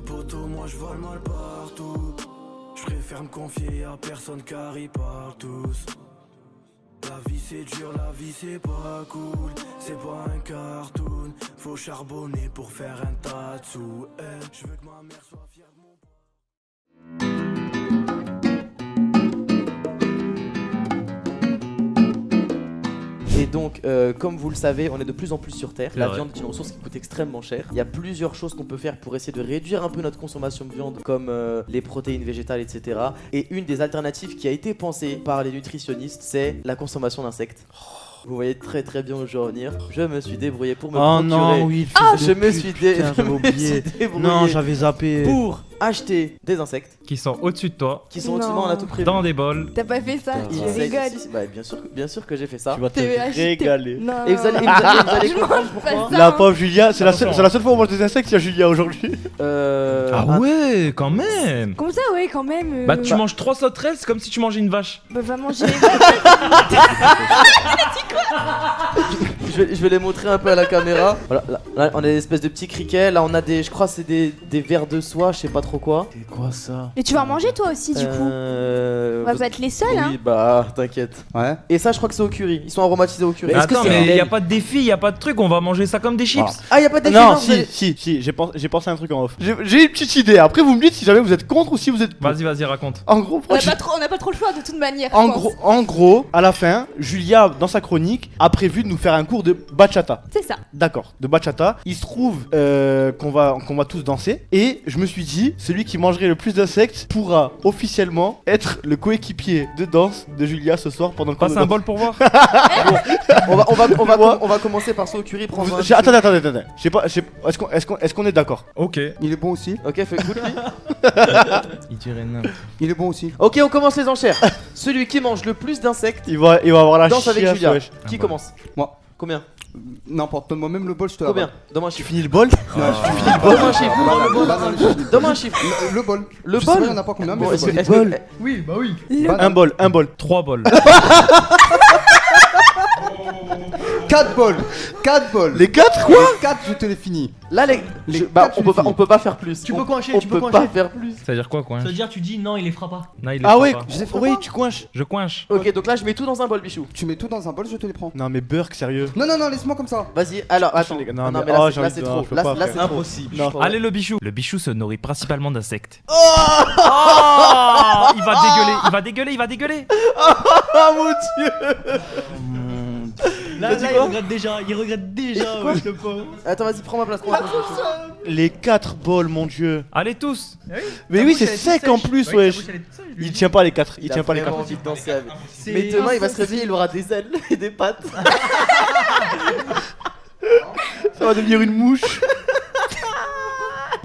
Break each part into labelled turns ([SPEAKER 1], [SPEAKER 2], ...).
[SPEAKER 1] poteau, moi je vole mal partout. Je préfère me confier à personne car ils parlent tous. La vie c'est dur, la vie c'est pas cool. C'est pas un cartoon. Faut charbonner pour faire un tas de sous. Je veux que ma mère soit fière de mon pote.
[SPEAKER 2] Et donc, comme vous le savez, on est de plus en plus sur Terre. La viande est une ressource qui coûte extrêmement cher. Il y a plusieurs choses qu'on peut faire pour essayer de réduire un peu notre consommation de viande, comme les protéines végétales, etc. Et une des alternatives qui a été pensée par les nutritionnistes, c'est la consommation d'insectes. Vous voyez très très bien où je veux en venir. Je me suis débrouillé pour me procurer.
[SPEAKER 3] Non, oui,
[SPEAKER 2] je me suis débrouillé
[SPEAKER 3] Non, j'avais zappé.
[SPEAKER 2] pour acheter des insectes
[SPEAKER 4] Qui sont au-dessus de toi,
[SPEAKER 2] qui sont au-dessus, on a tout prévu.
[SPEAKER 4] dans des bols.
[SPEAKER 5] T'as pas fait ça, tu
[SPEAKER 2] Si,
[SPEAKER 5] rigoles.
[SPEAKER 2] si, bah, bien sûr que j'ai fait ça.
[SPEAKER 3] Tu vas te
[SPEAKER 5] T'es acheté-
[SPEAKER 3] régaler.
[SPEAKER 5] Non.
[SPEAKER 2] Et vous allez
[SPEAKER 5] Je
[SPEAKER 2] comprendre
[SPEAKER 5] mange
[SPEAKER 2] pourquoi.
[SPEAKER 5] pas ça.
[SPEAKER 3] La pauvre Julia, c'est la
[SPEAKER 4] Attention.
[SPEAKER 3] seule fois où on mange des insectes, il y a Julia aujourd'hui.
[SPEAKER 4] Ah ouais, quand même.
[SPEAKER 5] Comme ça, ouais, quand même.
[SPEAKER 4] Bah tu manges 3 sauterelles, c'est comme si tu mangeais une vache.
[SPEAKER 5] Bah, va manger les
[SPEAKER 2] Je vais les montrer un peu à la caméra. Voilà, là, on a des espèces de petits criquets. Là, on a des, je crois, c'est des vers de soie, je sais pas trop quoi.
[SPEAKER 3] C'est quoi ça?
[SPEAKER 5] Mais tu vas en manger toi aussi, du coup. On va pas être les seuls, hein.
[SPEAKER 2] Oui, bah, t'inquiète.
[SPEAKER 3] Ouais.
[SPEAKER 2] Et ça, je crois que c'est au curry. Ils sont aromatisés au curry.
[SPEAKER 4] Mais
[SPEAKER 2] Est-ce que
[SPEAKER 4] attends,
[SPEAKER 2] c'est
[SPEAKER 4] mais
[SPEAKER 2] halal
[SPEAKER 4] y a pas de défi, y a pas de truc, on va manger ça comme des chips.
[SPEAKER 2] Ah, y a pas de défi,
[SPEAKER 3] Non,
[SPEAKER 2] vous allez-
[SPEAKER 3] si, j'ai pensé à un truc en off. J'ai une petite idée, après vous me dites si jamais vous êtes contre ou si vous êtes pour.
[SPEAKER 4] Vas-y, raconte.
[SPEAKER 3] En gros,
[SPEAKER 5] On n'a pas trop le choix de toute manière. je pense.
[SPEAKER 3] en gros, à la fin, Julia, dans sa chronique, a prévu de nous faire un cours de bachata.
[SPEAKER 5] C'est ça.
[SPEAKER 3] D'accord, de bachata. Il se trouve qu'on va tous danser. Et je me suis dit, celui qui mangerait le plus d'insectes pourra officiellement être le coéquipier de danse de Julia ce soir pendant le cours
[SPEAKER 4] Passe
[SPEAKER 3] de
[SPEAKER 4] un
[SPEAKER 3] danse.
[SPEAKER 4] bol pour voir.
[SPEAKER 2] on va commencer par ça au curry. Prendre un petit-
[SPEAKER 3] Attendez. Est-ce qu'on est d'accord?
[SPEAKER 4] Ok.
[SPEAKER 6] Il est bon aussi.
[SPEAKER 2] Ok, fais écoute lui.
[SPEAKER 4] Il dirait n'importe.
[SPEAKER 6] Il est bon aussi.
[SPEAKER 2] Ok, on commence les enchères. Celui qui mange le plus d'insectes
[SPEAKER 3] Il va avoir la
[SPEAKER 2] danse avec
[SPEAKER 3] chiasse,
[SPEAKER 2] Julia.
[SPEAKER 3] wesh.
[SPEAKER 2] Qui
[SPEAKER 4] Ah,
[SPEAKER 2] commence?
[SPEAKER 6] Moi.
[SPEAKER 2] Combien?
[SPEAKER 6] N'importe, donne-moi même le bol, je te
[SPEAKER 2] Combien?
[SPEAKER 6] l'avale.
[SPEAKER 2] Donne-moi un
[SPEAKER 3] Tu
[SPEAKER 2] chiffre.
[SPEAKER 3] finis le bol?
[SPEAKER 2] Donne-moi un chiffre. Donne-moi un chiffre.
[SPEAKER 6] Le bol.
[SPEAKER 2] Le
[SPEAKER 6] Je sais pas,
[SPEAKER 2] bol.
[SPEAKER 6] il y en a pas combien, mais
[SPEAKER 2] Bon,
[SPEAKER 6] le
[SPEAKER 2] est-ce
[SPEAKER 6] bol.
[SPEAKER 2] que- est-ce que-
[SPEAKER 4] Oui, bah oui.
[SPEAKER 3] Un bol.
[SPEAKER 4] 3 bols.
[SPEAKER 6] 4 bols. 4 bols.
[SPEAKER 3] Les 4 quoi?
[SPEAKER 6] 4, je te les finis.
[SPEAKER 2] Là,
[SPEAKER 6] quatre,
[SPEAKER 2] on peut pas faire plus.
[SPEAKER 7] Tu peux coincher,
[SPEAKER 2] On
[SPEAKER 7] tu peux
[SPEAKER 2] peut
[SPEAKER 7] coincher.
[SPEAKER 2] pas faire plus.
[SPEAKER 4] Ça veut dire quoi, coinche?
[SPEAKER 7] Ça veut dire tu dis non, il les fera pas.
[SPEAKER 4] Non, il les
[SPEAKER 3] Ah
[SPEAKER 4] fera
[SPEAKER 3] ouais,
[SPEAKER 4] pas.
[SPEAKER 3] oui, tu coinches.
[SPEAKER 4] Je coinche.
[SPEAKER 2] Ok, donc là, je mets tout dans un bol, bichou.
[SPEAKER 6] Tu mets tout dans un bol, je te les prends.
[SPEAKER 3] Non mais Burk, sérieux.
[SPEAKER 6] Non, laisse-moi comme ça.
[SPEAKER 2] Vas-y, alors, attends.
[SPEAKER 3] les gars,
[SPEAKER 2] Non,
[SPEAKER 3] non,
[SPEAKER 2] mais
[SPEAKER 3] mais- oh,
[SPEAKER 2] là,
[SPEAKER 3] j'ai
[SPEAKER 2] là,
[SPEAKER 3] envie
[SPEAKER 2] c'est
[SPEAKER 3] de-
[SPEAKER 2] trop.
[SPEAKER 3] je peux
[SPEAKER 2] Là,
[SPEAKER 3] pas,
[SPEAKER 2] là, c'est
[SPEAKER 3] frère.
[SPEAKER 2] trop.
[SPEAKER 7] Impossible.
[SPEAKER 3] Non.
[SPEAKER 4] Allez le bichou. Le bichou se nourrit principalement d'insectes.
[SPEAKER 2] Oh
[SPEAKER 4] Il va dégueuler.
[SPEAKER 2] Ah mon dieu.
[SPEAKER 7] Là,
[SPEAKER 2] T'as dit
[SPEAKER 7] il
[SPEAKER 2] quoi
[SPEAKER 7] regrette déjà, ouais, le pauvre.
[SPEAKER 2] Attends, vas-y, prends ma place.
[SPEAKER 3] Les 4 bols, mon dieu.
[SPEAKER 4] Allez tous.
[SPEAKER 3] Mais oui, c'est sec en plus, wesh. Il tient pas les 4. Il tient pas les 4.
[SPEAKER 2] envie de danser avec. Mais demain, il va se réveiller, il aura des ailes et des pattes.
[SPEAKER 3] Ça va devenir une mouche.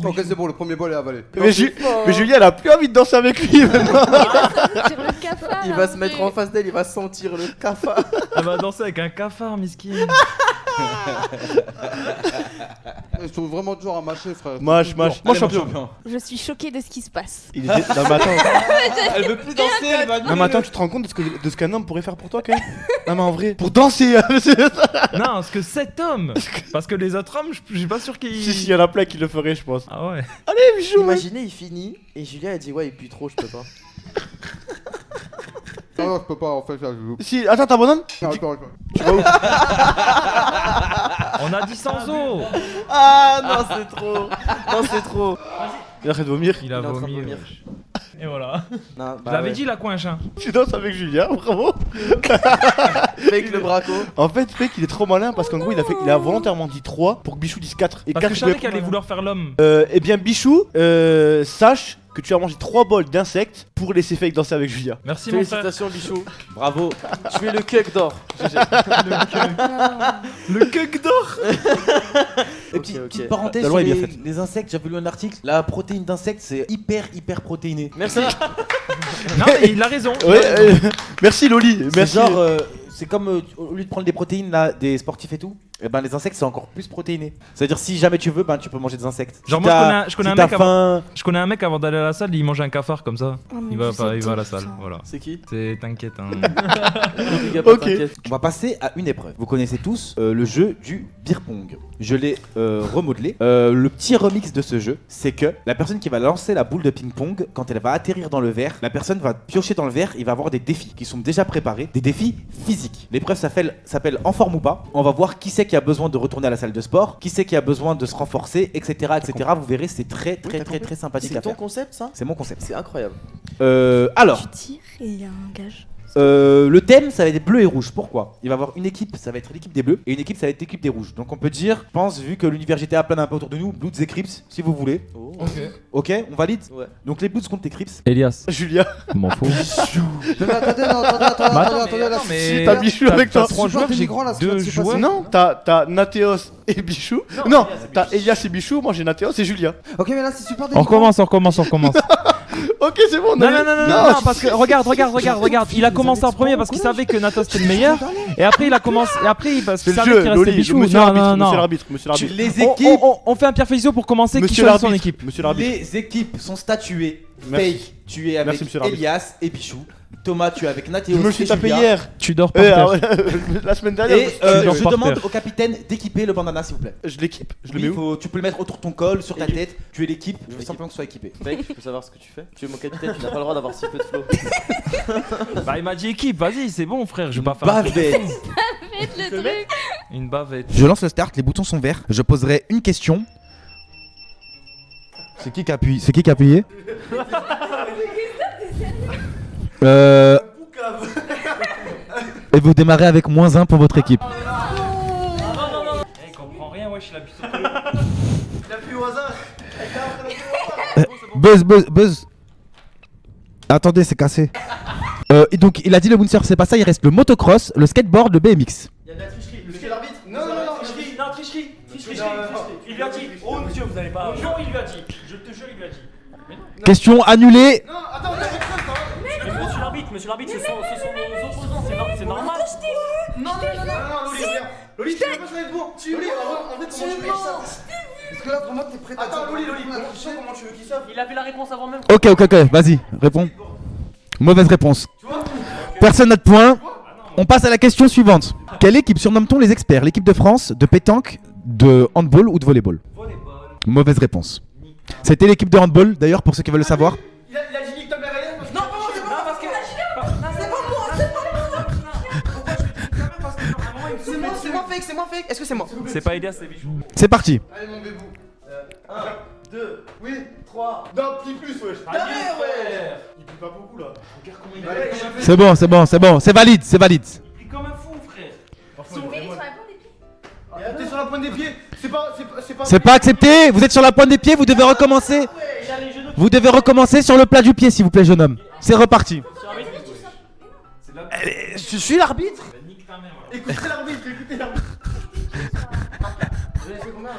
[SPEAKER 6] Ok, c'est bon, le premier bol est avalé.
[SPEAKER 3] Mais Julia, elle a plus envie de danser avec lui maintenant.
[SPEAKER 5] Sur le cafard.
[SPEAKER 2] Il va se mettre en face d'elle, il va sentir le cafard.
[SPEAKER 4] Elle va danser avec un cafard, miskin.
[SPEAKER 6] Ils sont vraiment durs à mâcher, frère.
[SPEAKER 3] Mâche. Moi, champion.
[SPEAKER 5] Je suis choquée de ce qui se passe.
[SPEAKER 3] Il était. Non, mais attends.
[SPEAKER 7] Elle veut plus danser, elle va
[SPEAKER 3] Non, mais attends, tu te rends compte de ce qu'un homme pourrait faire pour toi, quand même? Non, mais en vrai. Pour danser.
[SPEAKER 4] Non, ce que cet homme. Parce que les autres hommes, je suis pas sûr qu'ils.
[SPEAKER 3] Si, il y en a plein qui le feraient, je pense.
[SPEAKER 4] Ah ouais.
[SPEAKER 3] Allez, bichou.
[SPEAKER 2] Imaginez, il finit et Julia elle dit ouais, il pue trop, je peux pas.
[SPEAKER 6] Non, je peux pas, en fait, ça joue.
[SPEAKER 3] Si, attends, t'abandonnes?
[SPEAKER 6] Non, attends.
[SPEAKER 4] On a dit sans eau.
[SPEAKER 2] Ah non, c'est trop. Non, c'est trop.
[SPEAKER 3] Il est en train de vomir.
[SPEAKER 4] Il a
[SPEAKER 2] Il est en train de
[SPEAKER 4] vomi.
[SPEAKER 2] vomir.
[SPEAKER 4] Et voilà.
[SPEAKER 2] Non,
[SPEAKER 4] Je l'avais dit la coinche, hein.
[SPEAKER 3] Tu danses avec Julia, bravo.
[SPEAKER 2] Avec le braco.
[SPEAKER 3] En fait, mec, il est trop malin parce qu'en gros, il a volontairement dit 3 pour que Bichou dise 4. Et
[SPEAKER 4] Parce que
[SPEAKER 3] 4
[SPEAKER 4] je savais qu'elle allait vouloir faire l'homme.
[SPEAKER 3] Eh bien, Bichou, sache que tu as mangé 3 bols d'insectes pour laisser Fake danser avec Julia.
[SPEAKER 4] Merci mon frère.
[SPEAKER 2] Félicitations, Bichou. Bravo. Tu es le cuck d'or.
[SPEAKER 4] Le cuck d'or.
[SPEAKER 7] Et
[SPEAKER 2] Ok, ok.
[SPEAKER 7] petite parenthèse
[SPEAKER 3] La
[SPEAKER 7] sur
[SPEAKER 3] loi est bien
[SPEAKER 7] les,
[SPEAKER 3] faite.
[SPEAKER 7] les insectes, j'avais lu un article. La protéine d'insecte, c'est hyper protéiné.
[SPEAKER 2] Merci.
[SPEAKER 4] Non, mais il a raison.
[SPEAKER 3] Ouais, merci Loli,
[SPEAKER 7] C'est
[SPEAKER 3] merci.
[SPEAKER 7] genre, c'est comme au lieu de prendre des protéines là, des sportifs et tout, Et ben les insectes c'est encore plus protéiné. C'est-à-dire si jamais tu veux, ben tu peux manger des insectes.
[SPEAKER 4] Genre
[SPEAKER 7] Si
[SPEAKER 4] moi
[SPEAKER 7] t'as-
[SPEAKER 4] je connais
[SPEAKER 7] si
[SPEAKER 4] un mec
[SPEAKER 7] t'as
[SPEAKER 4] avant,
[SPEAKER 7] faim-
[SPEAKER 4] je connais un mec avant d'aller à la salle, il mangeait un cafard comme ça.
[SPEAKER 5] Oh non,
[SPEAKER 4] Il va
[SPEAKER 5] je sais
[SPEAKER 4] à la
[SPEAKER 5] tout
[SPEAKER 4] salle,
[SPEAKER 5] ça.
[SPEAKER 4] voilà.
[SPEAKER 2] C'est qui?
[SPEAKER 4] T'inquiète hein.
[SPEAKER 2] Les gars, pas
[SPEAKER 3] Ok.
[SPEAKER 2] t'inquiète.
[SPEAKER 7] On va passer à une épreuve. Vous connaissez tous le jeu du beer pong. Je l'ai remodelé. Le petit remix de ce jeu, c'est que la personne qui va lancer la boule de ping-pong, quand elle va atterrir dans le verre, la personne va piocher dans le verre, il va avoir des défis qui sont déjà préparés, des défis physiques. L'épreuve s'appelle En forme ou pas. On va voir qui c'est qui a besoin de retourner à la salle de sport, qui c'est qui a besoin de se renforcer, etc. etc. Vous verrez, c'est très sympathique
[SPEAKER 2] C'est
[SPEAKER 7] à
[SPEAKER 2] ton
[SPEAKER 7] faire.
[SPEAKER 2] concept ça?
[SPEAKER 7] C'est mon concept.
[SPEAKER 2] C'est incroyable.
[SPEAKER 7] Alors,
[SPEAKER 5] Tu tires et il y a un gage.
[SPEAKER 7] le thème ça va être bleu et rouge. Pourquoi? Il va y avoir une équipe, ça va être l'équipe des bleus, et une équipe ça va être l'équipe des rouges. Donc on peut dire, je pense, vu que l'univers GTA plane un peu autour de nous, Bloods et Crips, si vous voulez.
[SPEAKER 2] Oh.
[SPEAKER 7] Ok, on valide?
[SPEAKER 2] Ouais.
[SPEAKER 7] Donc les Bloods contre les Crips.
[SPEAKER 4] Elias,
[SPEAKER 3] Julia,
[SPEAKER 4] je m'en fous.
[SPEAKER 6] Non, mais attendez, là.
[SPEAKER 3] si t'as Bichou avec toi.
[SPEAKER 4] T'as 3 joueurs,
[SPEAKER 6] Supporter
[SPEAKER 4] j'ai
[SPEAKER 6] migrants, là, ce qui
[SPEAKER 4] 2
[SPEAKER 6] vient de se passer.
[SPEAKER 4] joueurs.
[SPEAKER 3] Non, t'as Nathéos et Bichou. Non, t'as Elias et Bichou, moi j'ai Nathéos et Julia.
[SPEAKER 6] Ok, mais là, c'est super
[SPEAKER 4] On recommence.
[SPEAKER 3] Ok, c'est bon, on
[SPEAKER 4] Non,
[SPEAKER 3] a-
[SPEAKER 4] non, parce que regarde, il a commencé en premier parce qu'il savait que Natos était le meilleur, et après il a commencé, et après parce
[SPEAKER 3] C'est
[SPEAKER 4] qu'il
[SPEAKER 3] le
[SPEAKER 4] savait
[SPEAKER 3] jeu,
[SPEAKER 4] qu'il restait
[SPEAKER 3] Loli,
[SPEAKER 4] Bichou.
[SPEAKER 3] monsieur
[SPEAKER 4] Non,
[SPEAKER 3] l'arbitre,
[SPEAKER 4] non,
[SPEAKER 3] monsieur
[SPEAKER 4] non.
[SPEAKER 3] l'arbitre, monsieur l'arbitre.
[SPEAKER 7] Les équipes,
[SPEAKER 4] On fait un Pierre Faiseau pour commencer. Qui
[SPEAKER 3] Monsieur
[SPEAKER 4] choisit son
[SPEAKER 3] l'arbitre,
[SPEAKER 4] équipe?
[SPEAKER 3] monsieur l'arbitre.
[SPEAKER 7] les équipes sont statuées.
[SPEAKER 3] Merci.
[SPEAKER 7] Fake, tu es avec
[SPEAKER 3] Merci, monsieur l'arbitre.
[SPEAKER 7] Elias et Bichou. Thomas, tu es avec
[SPEAKER 3] Je
[SPEAKER 7] Nathéos
[SPEAKER 3] me le suis
[SPEAKER 7] et
[SPEAKER 3] tapé
[SPEAKER 7] Julia.
[SPEAKER 3] hier.
[SPEAKER 4] Tu dors par
[SPEAKER 3] Ah
[SPEAKER 4] terre.
[SPEAKER 3] ouais, la semaine dernière.
[SPEAKER 7] Et
[SPEAKER 3] je
[SPEAKER 4] dors
[SPEAKER 7] je
[SPEAKER 4] par
[SPEAKER 7] demande
[SPEAKER 4] terre.
[SPEAKER 7] au capitaine d'équiper le bandana s'il vous plaît.
[SPEAKER 3] je l'équipe, je le
[SPEAKER 7] Oui,
[SPEAKER 3] mets où?
[SPEAKER 7] tu peux le mettre autour de ton col, sur ta
[SPEAKER 2] Équipe.
[SPEAKER 7] tête. Tu es l'équipe, je veux
[SPEAKER 2] L'équipe.
[SPEAKER 7] simplement que tu sois équipé.
[SPEAKER 2] Mec, je peux savoir ce que tu fais? Tu es mon capitaine, tu n'as pas le droit d'avoir si peu de flow.
[SPEAKER 4] Bah il m'a dit équipe, vas-y, c'est bon frère, je vais pas faire
[SPEAKER 7] Bavette.
[SPEAKER 5] Le truc.
[SPEAKER 4] une bavette.
[SPEAKER 7] Je lance le start, les boutons sont verts. Je poserai une question. C'est qui qui appuie? C'est qui qui a appuyé? Et vous démarrez avec -1 pour votre équipe.
[SPEAKER 4] Il comprend rien, wesh, il a plutôt.
[SPEAKER 3] Il a pris au hasard.
[SPEAKER 7] Buzz. Attendez, c'est cassé. Et donc, il a dit le windsurf, c'est pas ça. Il reste le motocross, le skateboard, le BMX.
[SPEAKER 2] Il y a de la tricherie.
[SPEAKER 3] Monsieur l'arbitre. Non,
[SPEAKER 2] tricherie. Non, tricherie.
[SPEAKER 8] Il lui a dit, oh monsieur, vous allez pas. Non, il lui a dit, je te jure, il lui a dit.
[SPEAKER 7] Question annulée.
[SPEAKER 3] Non, attends, on a fait ça.
[SPEAKER 8] Mais monsieur l'arbitre, ce sont nos opposants, c'est normal.
[SPEAKER 3] Non, Loli, regarde. Loli, tu veux pas ça être bon? Loli, en fait, comment tu veux qu'il sache?
[SPEAKER 6] Parce que là, pour moi, t'es prêt à.
[SPEAKER 3] Attends, Loli, comment tu veux qu'il sache?
[SPEAKER 8] Il avait la réponse avant même.
[SPEAKER 7] Ok, vas-y, réponds. Mauvaise réponse. Personne n'a de point. On passe à la question suivante. Quelle équipe surnomme-t-on les experts? L'équipe de France, de pétanque, de handball ou de volleyball? Mauvaise réponse. C'était l'équipe de handball, d'ailleurs, pour ceux qui veulent le savoir.
[SPEAKER 3] Il a dit nique ta mère et
[SPEAKER 8] Non, parce que.
[SPEAKER 9] C'est moi fake. Est-ce que c'est moi?
[SPEAKER 4] C'est pas Elias, c'est Bichou.
[SPEAKER 7] C'est parti.
[SPEAKER 3] Allez, mon bébou. 1, 2, oui, 3. Non, petit plus, wesh. Il plie pas beaucoup là. Regarde comment il est.
[SPEAKER 7] C'est bon. C'est valide.
[SPEAKER 8] Il est comme un fou, frère.
[SPEAKER 3] T'es sur la pointe des pieds.
[SPEAKER 7] C'est pas accepté. Vous êtes sur la pointe des pieds. Vous devez recommencer. Vous devez recommencer sur le plat du pied, s'il vous plaît, jeune homme. C'est reparti. Je suis l'arbitre.
[SPEAKER 3] Écoutez l'arbitre. Vous avez fait combien là?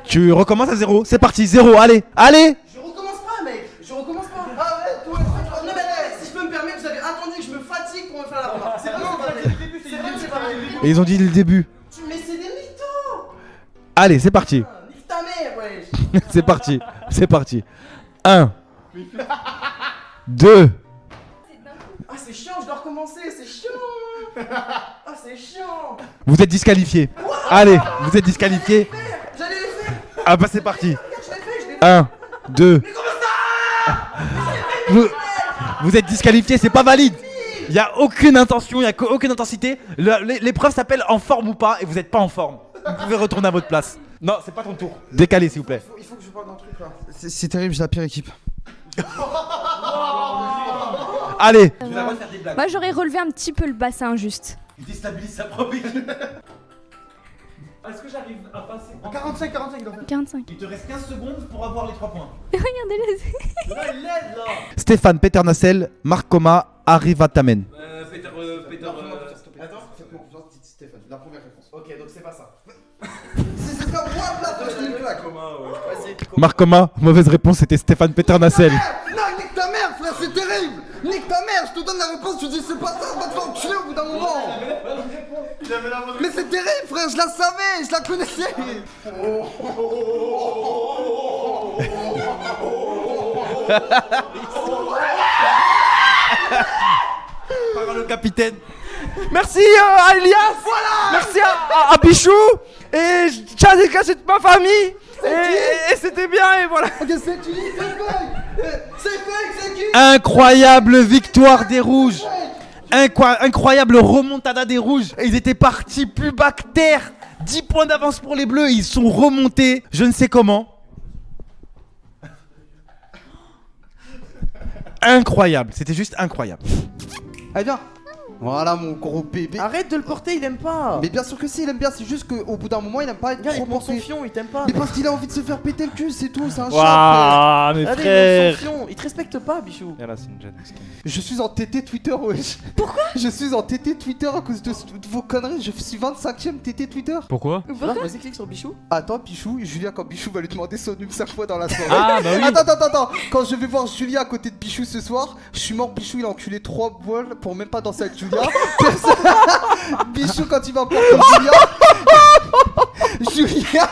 [SPEAKER 7] Tu recommences à 0. C'est parti. 0. Allez.
[SPEAKER 9] Je recommence pas, mec. Je recommence pas. Ah ouais, toi, non, mais si je peux me permettre, vous avez attendu que je me fatigue pour me faire la remarque. C'est vraiment pas vrai. C'est vrai que c'est pas vrai.
[SPEAKER 7] Et ils ont dit dès le début.
[SPEAKER 9] Mais c'est des mythos.
[SPEAKER 7] Allez, c'est parti.
[SPEAKER 9] Nique ta mère, wesh.
[SPEAKER 7] C'est parti. 1, 2.
[SPEAKER 9] Ah, c'est chiant, je dois recommencer, c'est chiant. Ah, c'est chiant.
[SPEAKER 7] Vous êtes disqualifié. Allez, vous êtes disqualifié.
[SPEAKER 9] J'allais les faire.
[SPEAKER 7] Ah bah c'est parti.
[SPEAKER 9] Regarde, je l'ai fait, je l'ai fait.
[SPEAKER 7] 1, 2.
[SPEAKER 9] Mais comment ça?
[SPEAKER 7] Vous êtes disqualifié, c'est pas valide. Il y a aucune intention, il y a aucune intensité. L'épreuve s'appelle en forme ou pas et vous êtes pas en forme. Vous pouvez retourner à votre place. Non, c'est pas ton tour. Décalez s'il vous plaît.
[SPEAKER 6] Il faut que je parle d'un truc là. C'est terrible, j'ai la pire équipe.
[SPEAKER 7] Allez.
[SPEAKER 5] Moi j'aurais relevé un petit peu le bassin juste.
[SPEAKER 7] Il déstabilise sa propre équipe.
[SPEAKER 8] Est-ce que j'arrive à passer
[SPEAKER 3] 45 il doit faire.
[SPEAKER 5] 45.
[SPEAKER 7] Il te reste 15 secondes pour avoir les 3 points.
[SPEAKER 5] Regardez-les.
[SPEAKER 3] Là, il l'aide là.
[SPEAKER 7] Stéphane Peternassel, Marc Coma, Arrivatamen.
[SPEAKER 8] Peter.
[SPEAKER 6] Attends, faites-moi confiance, dites Stéphane, la première réponse.
[SPEAKER 3] Ok, donc c'est pas ça.
[SPEAKER 6] C'est pas moi là, toi, je te le claque.
[SPEAKER 2] Vas-y.
[SPEAKER 7] Marc Coma, mauvaise réponse, c'était Stéphane Peternassel.
[SPEAKER 6] Non, nique ta mère, frère, c'est terrible.
[SPEAKER 9] Nique ta mère, je te donne la réponse, tu dis c'est pas ça, va te faire enculer au bout d'un moment. Mais c'est terrible frère, je la savais, je la connaissais.
[SPEAKER 7] Parle le capitaine.
[SPEAKER 4] Merci à Elias. Voilà. Merci à Bichou. Et je tiens à dédicacer toute ma famille. Et c'était bien et voilà.
[SPEAKER 9] Ok, c'est qui? C'est fake, c'est qui?
[SPEAKER 7] Incroyable victoire des Rouges. Incroyable remontada des Rouges. Ils étaient partis plus bas que terre. 10 points d'avance pour les Bleus. Ils sont remontés. Je ne sais comment. Incroyable. C'était juste incroyable.
[SPEAKER 9] Allez viens. Voilà mon gros bébé.
[SPEAKER 2] Arrête de le porter, il aime pas.
[SPEAKER 9] Mais bien sûr que si, il aime bien, c'est juste qu'au bout d'un moment il aime pas être
[SPEAKER 2] Regarde,
[SPEAKER 9] trop
[SPEAKER 2] il prend son
[SPEAKER 9] porté.
[SPEAKER 2] fion, il t'aime pas.
[SPEAKER 9] Mais parce qu'il a envie de se faire péter le cul, c'est tout, c'est un chat.
[SPEAKER 3] Waouh, mes
[SPEAKER 2] Allez,
[SPEAKER 3] frères.
[SPEAKER 2] il prend son fion, il te respecte pas, Bichou.
[SPEAKER 3] Et là, c'est une jeune.
[SPEAKER 9] Je suis en TT Twitter, wesh. Pourquoi? Je suis en TT Twitter à cause de vos conneries, je suis 25ème TT Twitter.
[SPEAKER 4] Pourquoi?
[SPEAKER 2] Là, vas-y, clique sur Bichou.
[SPEAKER 9] Attends, Bichou, Julia, quand Bichou va lui demander son numéro 5 fois dans la soirée.
[SPEAKER 4] Ah bah oui.
[SPEAKER 9] Attends, quand je vais voir Julia à côté de Bichou ce soir, je suis mort, Bichou il a enculé 3 bols pour même pas danser avec Julia. Bichou quand il va porter Julia,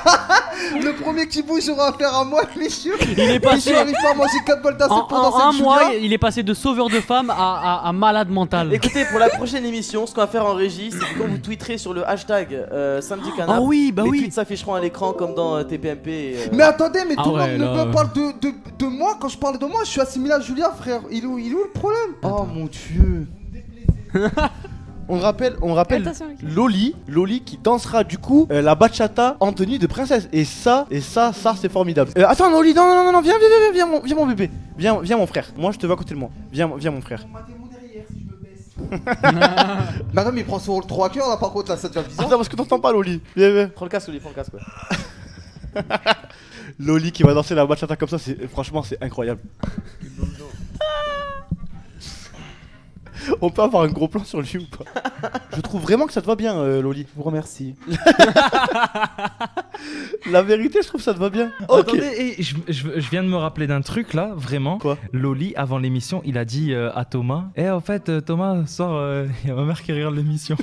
[SPEAKER 9] le premier qui bouge aura affaire à moi, Bichou.
[SPEAKER 10] Il est passé
[SPEAKER 9] Bichou arrive pas à manger 4 bols d'assiette pour danser
[SPEAKER 10] en un
[SPEAKER 9] avec
[SPEAKER 10] mois,
[SPEAKER 9] Julia.
[SPEAKER 10] il est passé de sauveur de femmes à malade mental.
[SPEAKER 2] Écoutez, pour la prochaine émission, ce qu'on va faire en régie, c'est que quand vous tweeterez sur le hashtag Samedi Canap,
[SPEAKER 10] Ah oui, bah
[SPEAKER 2] les
[SPEAKER 10] oui.
[SPEAKER 2] tweets s'afficheront à l'écran comme dans TPMP.
[SPEAKER 9] Mais attendez, mais
[SPEAKER 10] Ah
[SPEAKER 9] tout le
[SPEAKER 10] ouais,
[SPEAKER 9] monde
[SPEAKER 10] là,
[SPEAKER 9] me parle de moi. Quand je parle de moi, je suis assimilé à Julia, frère. Il est où le problème? Oh mon dieu.
[SPEAKER 3] On rappelle
[SPEAKER 5] Attention, Ricky.
[SPEAKER 3] Loli qui dansera du coup la bachata en tenue de princesse. Et ça c'est formidable. Attends Loli, non, viens mon bébé. Viens mon frère. Moi je te veux à côté de moi. Viens mon frère.
[SPEAKER 9] Madame, il prend son rôle 3 cœurs là, par contre, là, ça devient bizarre.
[SPEAKER 3] Attends parce que t'entends pas Loli. Viens.
[SPEAKER 2] Prends le casque, Oli, prends le casque. Ouais.
[SPEAKER 3] Loli qui va danser la bachata comme ça, franchement c'est incroyable. On peut avoir un gros plan sur lui ou pas? Je trouve vraiment que ça te va bien, Loli.
[SPEAKER 7] Je vous remercie.
[SPEAKER 3] La vérité, je trouve que ça te va bien. Ok.
[SPEAKER 4] Attendez, et je viens de me rappeler d'un truc là, vraiment.
[SPEAKER 3] Quoi?
[SPEAKER 4] Loli, avant l'émission, il a dit à Thomas: en fait, Thomas, ce soir, il y a ma mère qui regarde l'émission.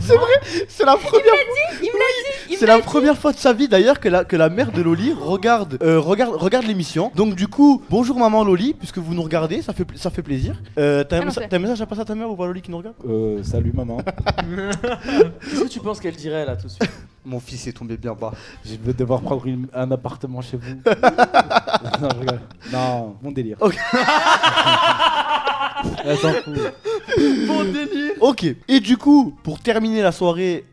[SPEAKER 3] C'est vrai, c'est la première fois.
[SPEAKER 5] Il me l'a dit.
[SPEAKER 3] C'est la première fois de sa vie d'ailleurs que la mère de Loli regarde l'émission. Donc du coup, bonjour maman Loli, puisque vous nous regardez, ça fait plaisir. T'as un message à passer à ta mère ou pas Loli qui nous regarde?
[SPEAKER 7] Salut maman.
[SPEAKER 2] Qu'est-ce que tu penses qu'elle dirait là tout de suite?
[SPEAKER 9] Mon fils est tombé bien bas.
[SPEAKER 7] Je vais devoir prendre un appartement chez vous. Non, je rigole. Non, mon délire.
[SPEAKER 3] Ok.
[SPEAKER 7] Elle s'en fout.
[SPEAKER 3] Bon délire. Ok. Et du coup, pour terminer la soirée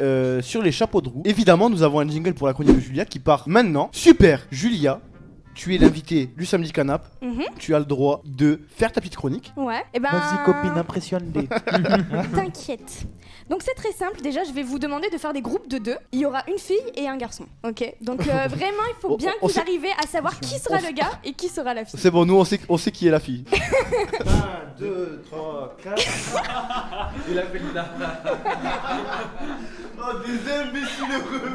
[SPEAKER 3] sur les chapeaux de roue, évidemment, nous avons un jingle pour la chronique de Julia qui part maintenant. Super, Julia. Tu es l'invité du Samedi Canap. Tu as le droit de faire ta petite chronique.
[SPEAKER 5] Ouais. Et ben.
[SPEAKER 7] Vas-y copine, impressionne-les.
[SPEAKER 5] T'inquiète. Donc c'est très simple. Déjà, je vais vous demander de faire des groupes de 2. Il y aura une fille et un garçon. Ok. Donc vraiment, il faut bien que vous arriviez à savoir qui sera le gars et qui sera la fille.
[SPEAKER 3] C'est bon, nous on sait qui est la fille.
[SPEAKER 6] 1, 2, 3, 4.
[SPEAKER 2] Il a fait le là.
[SPEAKER 6] Oh, des imbéciles heureux.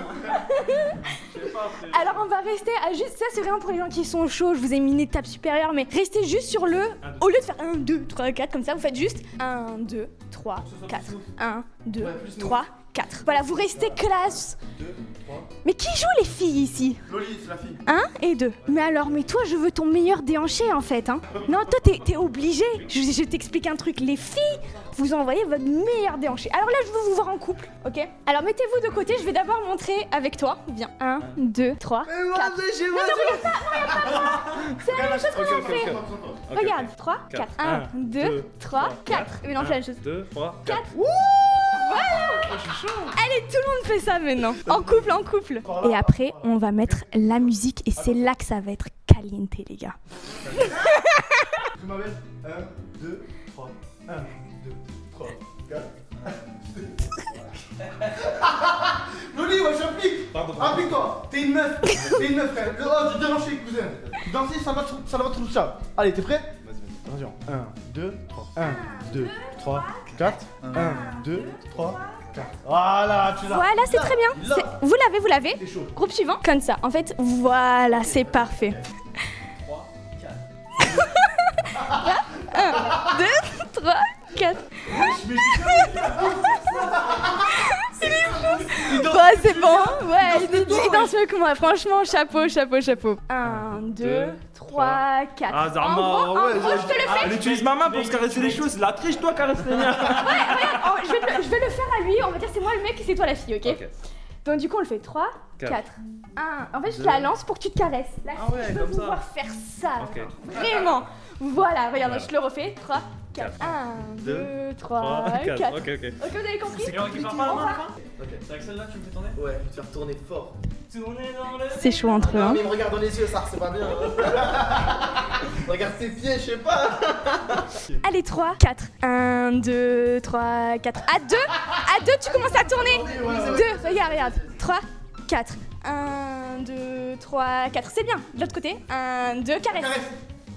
[SPEAKER 5] Alors on va rester à juste. Ça c'est vraiment pour les gens qui sont chauds. Je vous ai mis une étape supérieure, mais restez juste sur le. Au lieu de faire 1, 2, 3, 4 comme ça, vous faites juste 1, 2, 3, 4. 1, 2, 3, 4. Voilà, vous restez classe.
[SPEAKER 6] 2, 3.
[SPEAKER 5] Mais qui joue les filles ici?
[SPEAKER 6] Loli, c'est la fille.
[SPEAKER 5] 1 et 2. Mais alors, mais toi, je veux ton meilleur déhanché en fait. Hein. Non, toi, t'es obligé. Je t'explique un truc. Les filles, vous envoyez votre meilleur déhanché. Alors là, je veux vous voir en couple, ok? Alors mettez-vous de côté. Je vais d'abord montrer avec toi. Viens. 1, 2, 3, 4. C'est la même chose qu'on a fait. Regarde. 3, 4. 1, 2, 3, 4. Mais non, c'est la même chose.
[SPEAKER 4] 2, 3,
[SPEAKER 5] 4. Voilà. Allez, tout le monde fait ça maintenant. En couple, en couple. Et après, on va mettre la musique et c'est là que ça va être caliente, les gars.
[SPEAKER 6] Je m'appelle 1, 2, 3. 1, 2, 3, 4. Loli, ouais, j'applique. Applique-toi. T'es une meuf. Frère. Oh, du déranché, cousin. Danser, ça va trop ça. Allez, t'es prêt? Attention. 1, 2, 3. 1, 2, 3, 4. 1, 2, 3, 4. Voilà, tu l'as.
[SPEAKER 5] Voilà, c'est très bien. Vous l'avez.
[SPEAKER 6] C'est chaud.
[SPEAKER 5] Groupe suivant. Comme ça. En fait, voilà, c'est parfait.
[SPEAKER 6] 3, 4.
[SPEAKER 5] 1, 2, 3, 4. Bon, c'est bon. Ouais, il danse mieux que moi. Franchement, chapeau. 1, 2, 3, 4.
[SPEAKER 8] Ah, Zarma,
[SPEAKER 5] en gros, je te le fais.
[SPEAKER 8] Elle utilise ma main pour se caresser les cheveux, c'est la triche, toi, caresse les miens.
[SPEAKER 5] Regarde, je vais le faire à lui. On va dire c'est moi le mec et c'est toi la fille, ok? Donc, du coup, on le fait 3, 4. 1. En fait, je te la lance pour que tu te caresses. Là, je veux vous voir faire ça. Vraiment. Voilà, regarde, je te le refais. 3, 4. 1, 2, 3, 4.
[SPEAKER 8] Ok,
[SPEAKER 5] vous avez compris?
[SPEAKER 8] C'est qui part pas la main à la fin? C'est avec celle-là que tu me fais tourner?
[SPEAKER 2] Ouais, tu vas retourner fort.
[SPEAKER 8] Tourner dans le...
[SPEAKER 5] C'est chaud entre eux.
[SPEAKER 2] Non, mais il me regarde dans les yeux, ça, c'est pas bien. Regarde ses pieds, je sais pas.
[SPEAKER 5] Allez, 3, 4. 1, 2, 3, 4. À 2, tu commences à tourner. 2, regarde. 3, 4. 1, 2, 3, 4. C'est bien. De l'autre côté. 1, 2, caresse.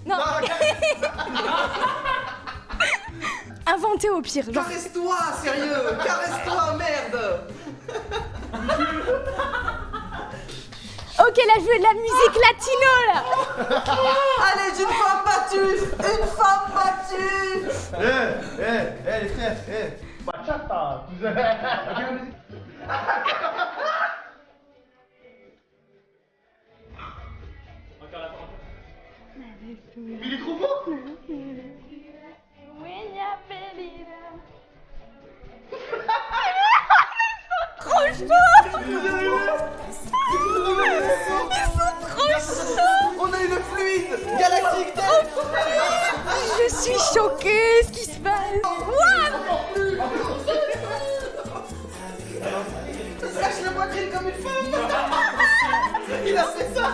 [SPEAKER 5] Non. Inventé au pire. Genre.
[SPEAKER 9] Caresse-toi, sérieux. Caresse-toi, merde.
[SPEAKER 5] Ok, là, je veux de la musique latino, là.
[SPEAKER 9] Allez, d'une femme battue. Une femme battue.
[SPEAKER 6] Les frères, bachata. Il est trop beau.
[SPEAKER 5] Trop chaud.
[SPEAKER 9] On a une fluide galactique.
[SPEAKER 5] Je suis choquée, ce qui se passe.
[SPEAKER 9] Lâche la poitrine comme une femme. Il a fait ça.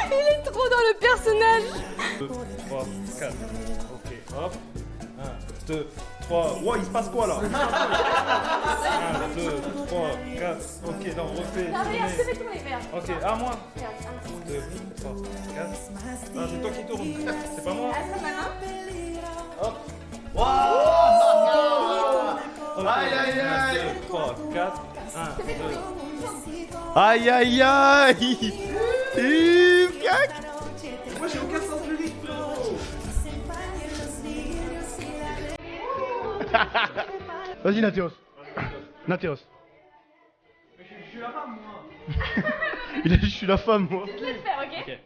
[SPEAKER 5] Il est trop dans le personnage.
[SPEAKER 8] 2, 3, 4. Ok, hop. 1, 2, 3. Wow, il se passe quoi là? 1, 2, 3, 4. Ok, non, on refait.
[SPEAKER 5] Non, regarde, je te fais tourner, regarde.
[SPEAKER 8] Ok, à moi. 2, 3, 4. Ah, c'est toi qui tourne. C'est pas moi.
[SPEAKER 5] Attends, maman.
[SPEAKER 8] Hop.
[SPEAKER 6] Aïe, aïe, aïe.
[SPEAKER 8] 2, 3, 4. 1, 2.
[SPEAKER 3] Aïe aïe aïe.
[SPEAKER 9] Moi, j'ai aucun sens du rythme, frérot.
[SPEAKER 6] Vas-y, Nathéos. Nathéos.
[SPEAKER 8] Je suis la femme, moi.
[SPEAKER 6] Il a dit, je suis la femme, moi.
[SPEAKER 5] Je vais le faire, ok?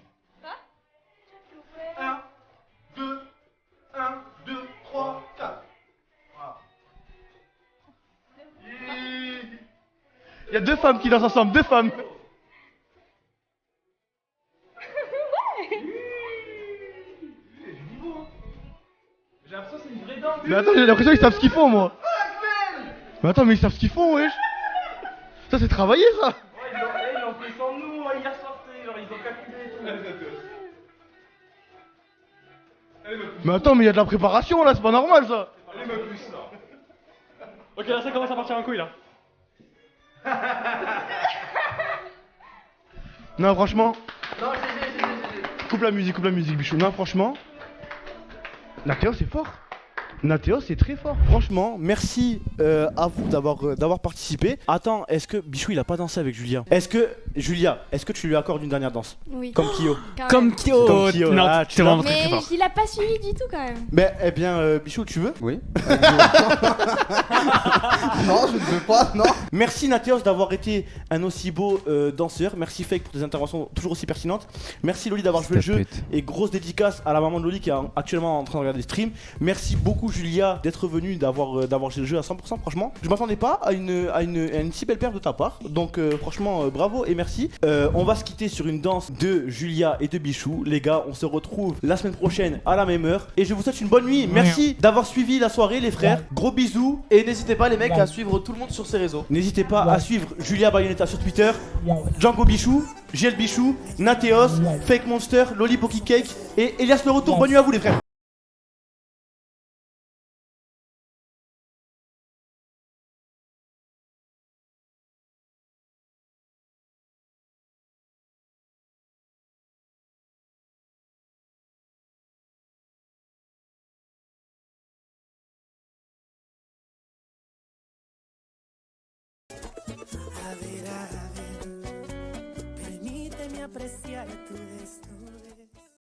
[SPEAKER 6] 1, 2, 1, 2, 3, 4. Il y a deux femmes qui dansent ensemble, deux femmes.
[SPEAKER 8] J'ai l'impression que c'est une vraie danse.
[SPEAKER 6] Mais attends, j'ai l'impression qu'ils savent ce qu'ils font, moi. Mais attends, mais ils savent ce qu'ils font, wesh. Ça, c'est travaillé, ça.
[SPEAKER 8] Ouais, ils l'ont fait sans nous hier soir, genre ils ont calculé et tout.
[SPEAKER 6] Mais attends, mais il y a de la préparation, là, c'est pas normal, ça.
[SPEAKER 8] Allez, me plus là. Ok, là ça commence à partir en couille là.
[SPEAKER 6] Non, franchement.
[SPEAKER 9] Non, j'ai.
[SPEAKER 6] Coupe la musique, bichou. Non, franchement. Nathéos, c'est fort. Nathéos, c'est très fort. Franchement, merci à vous d'avoir participé. Attends, est-ce que Bichou, il a pas dansé avec Julia? Est-ce que, Julia, est-ce que tu lui accordes une dernière danse?
[SPEAKER 5] Oui.
[SPEAKER 6] Comme Kyo.
[SPEAKER 10] Comme Kyo.
[SPEAKER 6] Comme Kyo.
[SPEAKER 10] Non,
[SPEAKER 6] Ah,
[SPEAKER 10] t'es vraiment très
[SPEAKER 5] Mais
[SPEAKER 10] fort.
[SPEAKER 5] il a pas suivi du tout quand même.
[SPEAKER 6] Mais, eh bien, Bichou, tu veux?
[SPEAKER 3] Oui.
[SPEAKER 9] Non, je ne veux pas, non.
[SPEAKER 6] Merci Nathéos d'avoir été un aussi beau danseur. Merci Fake pour tes interventions toujours aussi pertinentes. Merci Loli d'avoir joué le jeu. Et grosse dédicace à la maman de Loli qui est actuellement en train de regarder le stream. Merci beaucoup Julia d'être venue, d'avoir joué le jeu à 100%. Franchement, je m'attendais pas à une si belle paire de ta part. Donc franchement, bravo et merci. On va se quitter sur une danse de Julia et de Bichou. Les gars, on se retrouve la semaine prochaine à la même heure. Et je vous souhaite une bonne nuit. Merci d'avoir suivi la soirée les frères. Gros bisous.
[SPEAKER 2] Et n'hésitez pas les mecs à suivre tout le monde sur ses réseaux.
[SPEAKER 6] N'hésitez pas à suivre Julia Bayonetta sur Twitter, Django Bichou, GL Bichou, Nathéos, Fake Monster, Loli Poki Cake et Elias le retour. Bonne nuit à vous les frères.
[SPEAKER 1] A ver, permíteme apreciar tu gesto.